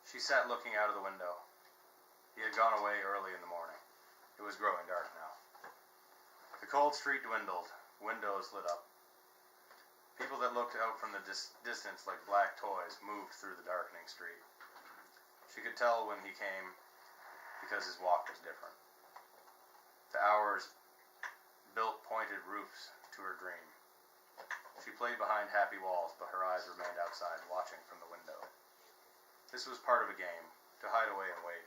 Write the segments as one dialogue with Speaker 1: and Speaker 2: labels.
Speaker 1: She sat looking out of the window. He had gone away early in the morning. It was growing dark now. The cold street dwindled. Windows lit up. People that looked out from the distance like black toys moved through the darkening street. She could tell when he came because his walk was different. The hours built pointed roofs to her dream. She played behind happy walls, but her eyes remained outside, watching from the window. This was part of a game, to hide away and wait.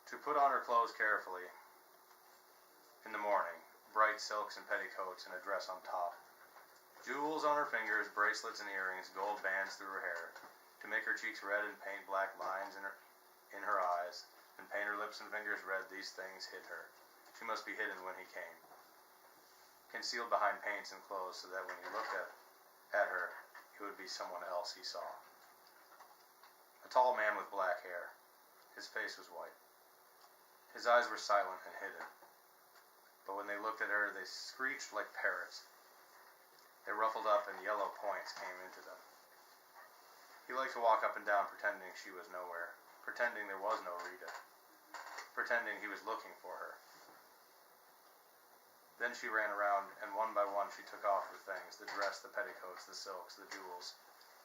Speaker 1: To put on her clothes carefully in the morning, bright silks and petticoats and a dress on top. Jewels on her fingers, bracelets and earrings, gold bands through her hair, to make her cheeks red and paint black lines in her eyes, and paint her lips and fingers red. These things hid her. She must be hidden when he came, concealed behind paints and clothes, so that when he looked at her, it would be someone else he saw. A tall man with black hair. His face was white. His eyes were silent and hidden, but when they looked at her, they screeched like parrots. They ruffled up and yellow points came into them. He liked to walk up and down pretending she was nowhere, pretending there was no Rita, pretending he was looking for her. Then she ran around, and one by one she took off her things, the dress, the petticoats, the silks, the jewels,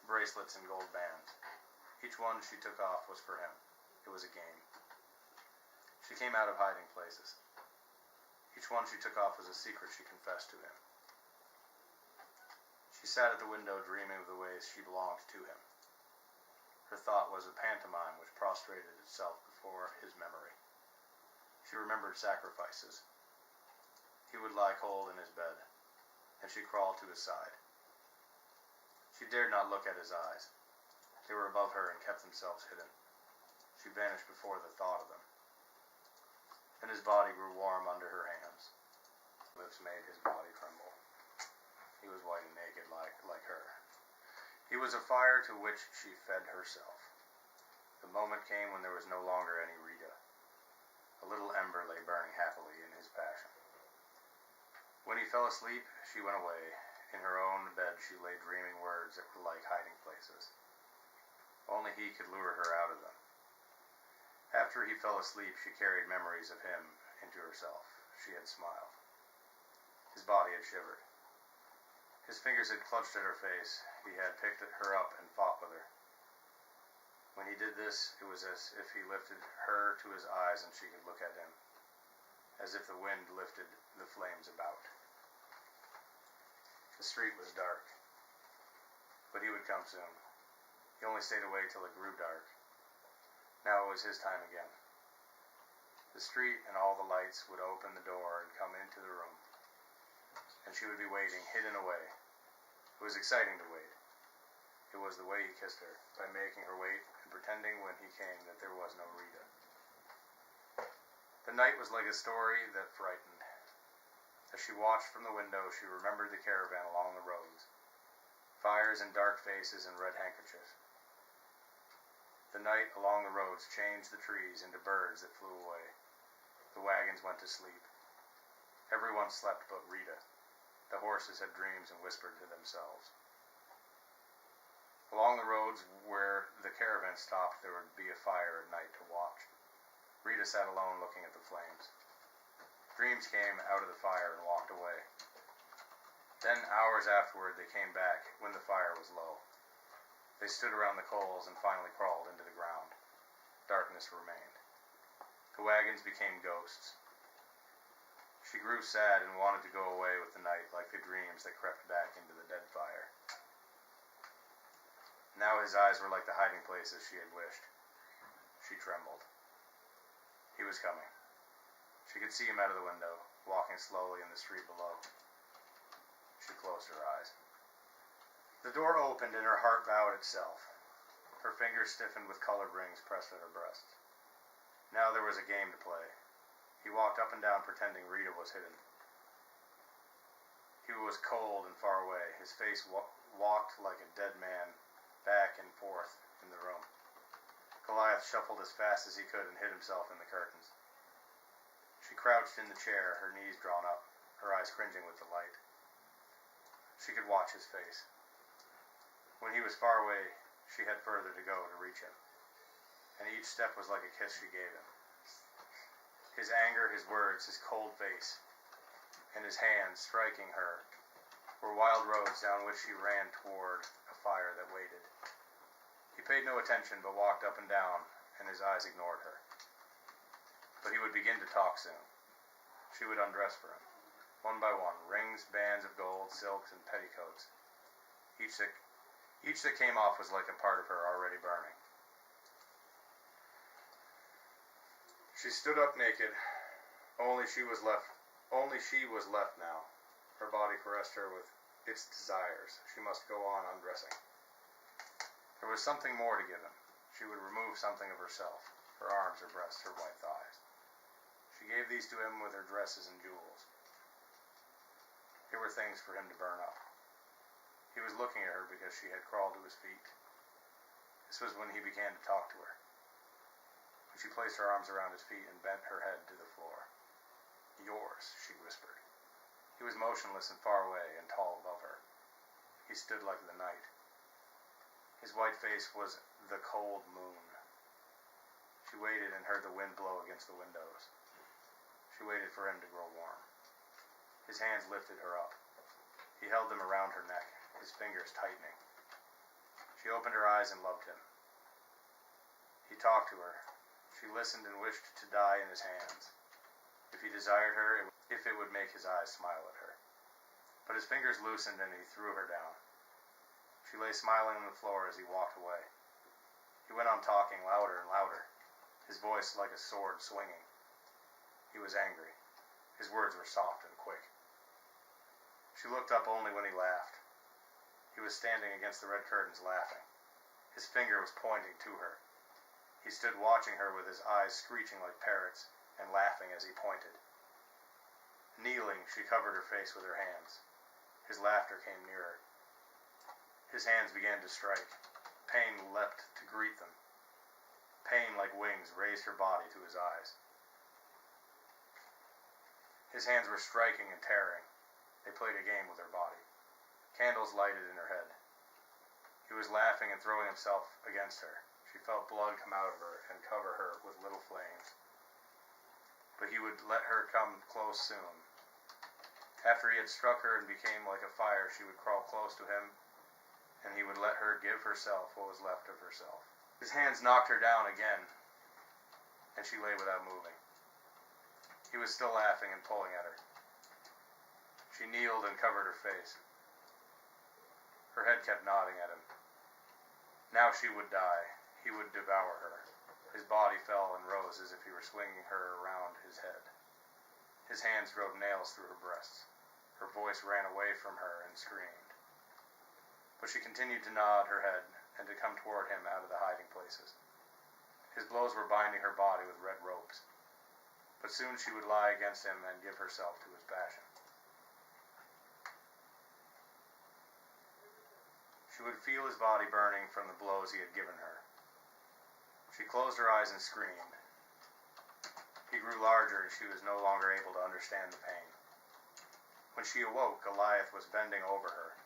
Speaker 1: bracelets, and gold bands. Each one she took off was for him. It was a game. She came out of hiding places. Each one she took off was a secret she confessed to him. She sat at the window dreaming of the ways she belonged to him. Her thought was a pantomime which prostrated itself before his memory. She remembered sacrifices. He would lie cold in his bed, and she crawled to his side. She dared not look at his eyes. They were above her and kept themselves hidden. She vanished before the thought of them. And his body grew warm under her hands. Lips made his body tremble. He was white and naked like her. He was a fire to which she fed herself. The moment came when there was no longer any Rita. A little ember lay burning happily in his passion. When he fell asleep, she went away. In her own bed she lay dreaming words that were like hiding places. Only he could lure her out of them. After he fell asleep, she carried memories of him into herself. She had smiled. His body had shivered. His fingers had clutched at her face. He had picked her up and fought with her. When he did this, it was as if he lifted her to his eyes and she could look at him, as if the wind lifted the flames about. The street was dark, but he would come soon. He only stayed away till it grew dark. Now it was his time again. The street and all the lights would open the door and come into the room, and she would be waiting, hidden away. It was exciting to wait. It was the way he kissed her, by making her wait and pretending when he came that there was no Rita. The night was like a story that frightened. As she watched from the window, she remembered the caravan along the roads, fires and dark faces and red handkerchiefs. The night along the roads changed the trees into birds that flew away. The wagons went to sleep. Everyone slept but Rita. The horses had dreams and whispered to themselves. Along the roads where the caravan stopped, there would be a fire at night to watch. Rita sat alone looking at the flames. Dreams came out of the fire and walked away. Then, hours afterward, they came back when the fire was low. They stood around the coals and finally crawled into the ground. Darkness remained. The wagons became ghosts. She grew sad and wanted to go away with the night like the dreams that crept back into the dead fire. Now his eyes were like the hiding places she had wished. She trembled. He was coming. She could see him out of the window, walking slowly in the street below. She closed her eyes. The door opened and her heart bowed itself. Her fingers stiffened with colored rings pressed at her breasts. Now there was a game to play. He walked up and down pretending Rita was hidden. He was cold and far away. His face walked like a dead man, back and forth in the room. Goliath shuffled as fast as he could and hid himself in the curtains. She crouched in the chair, her knees drawn up, her eyes cringing with the light. She could watch his face. When he was far away, she had further to go to reach him, and each step was like a kiss she gave him. His anger, his words, his cold face, and his hands striking her were wild roads down which she ran toward a fire that waited. He paid no attention but walked up and down, and his eyes ignored her. But he would begin to talk soon. She would undress for him, one by one, rings, bands of gold, silks, and petticoats. Each that came off was like a part of her already burning. She stood up naked. Only she was left now. Her body caressed her with its desires. She must go on undressing. There was something more to give him. She would remove something of herself, her arms, her breasts, her white thighs. She gave these to him with her dresses and jewels. Here were things for him to burn up. He was looking at her because she had crawled to his feet. This was when he began to talk to her. When she placed her arms around his feet and bent her head to the floor. "Yours," she whispered. He was motionless and far away and tall above her. He stood like the night. His white face was the cold moon. She waited and heard the wind blow against the windows. She waited for him to grow warm. His hands lifted her up. He held them around her neck, his fingers tightening. She opened her eyes and loved him. He talked to her. She listened and wished to die in his hands. If he desired her, if it would make his eyes smile at her. But his fingers loosened and he threw her down. She lay smiling on the floor as he walked away. He went on talking louder and louder, his voice like a sword swinging. He was angry. His words were soft and quick. She looked up only when he laughed. He was standing against the red curtains laughing. His finger was pointing to her. He stood watching her with his eyes screeching like parrots and laughing as he pointed. Kneeling, she covered her face with her hands. His laughter came nearer. His hands began to strike. Pain leapt to greet them. Pain, like wings, raised her body to his eyes. His hands were striking and tearing. They played a game with her body. Candles lighted in her head. He was laughing and throwing himself against her. She felt blood come out of her and cover her with little flames. But he would let her come close soon. After he had struck her and became like a fire, she would crawl close to him, and he would let her give herself what was left of herself. His hands knocked her down again, and she lay without moving. He was still laughing and pulling at her. She kneeled and covered her face. Her head kept nodding at him. Now she would die. He would devour her. His body fell and rose as if he were swinging her around his head. His hands drove nails through her breasts. Her voice ran away from her and screamed. But she continued to nod her head and to come toward him out of the hiding places. His blows were binding her body with red ropes. But soon she would lie against him and give herself to his passion. She would feel his body burning from the blows he had given her. She closed her eyes and screamed. He grew larger and she was no longer able to understand the pain. When she awoke, Goliath was bending over her.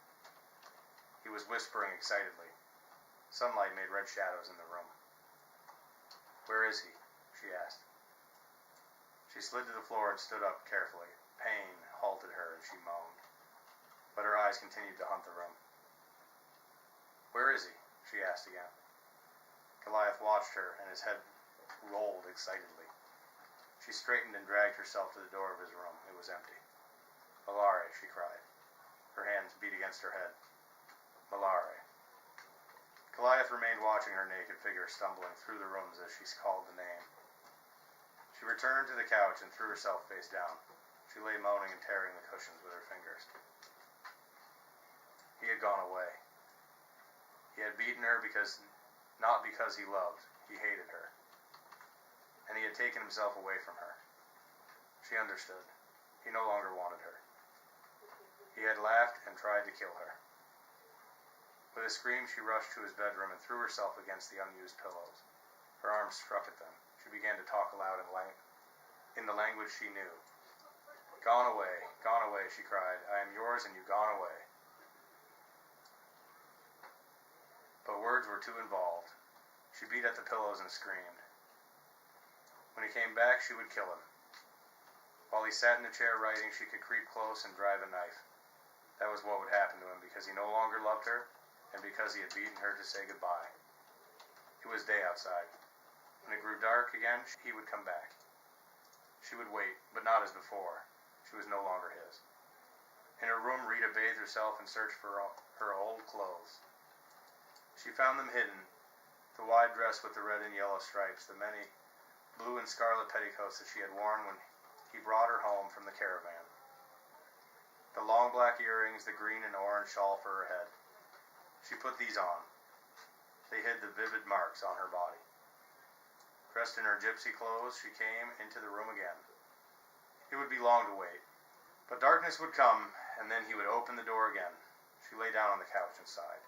Speaker 1: He was whispering excitedly. Sunlight made red shadows in the room. "Where is he?" she asked. She slid to the floor and stood up carefully. Pain halted her and she moaned. But her eyes continued to hunt the room. "Where is he?" she asked again. Goliath watched her, and his head rolled excitedly. She straightened and dragged herself to the door of his room. It was empty. "Mallare," she cried. Her hands beat against her head. "Mallare." Goliath remained watching her naked figure stumbling through the rooms as she called the name. She returned to the couch and threw herself face down. She lay moaning and tearing the cushions with her fingers. He had gone away. He had beaten her not because he loved, he hated her. And he had taken himself away from her. She understood. He no longer wanted her. He had laughed and tried to kill her. With a scream, she rushed to his bedroom and threw herself against the unused pillows. Her arms struck at them. She began to talk aloud in the language she knew. Gone away, she cried. "I am yours and you've gone away." words were too involved. She beat at the pillows and screamed. When he came back, she would kill him. While he sat in the chair writing, she could creep close and drive a knife. That was what would happen to him because he no longer loved her and because he had beaten her to say goodbye. It was day outside. When it grew dark again, he would come back. She would wait, but not as before. She was no longer his. In her room, Rita bathed herself and searched for her old clothes. She found them hidden, the wide dress with the red and yellow stripes, the many blue and scarlet petticoats that she had worn when he brought her home from the caravan, the long black earrings, the green and orange shawl for her head. She put these on. They hid the vivid marks on her body. Dressed in her gypsy clothes, she came into the room again. It would be long to wait, but darkness would come, and then he would open the door again. She lay down on the couch and sighed.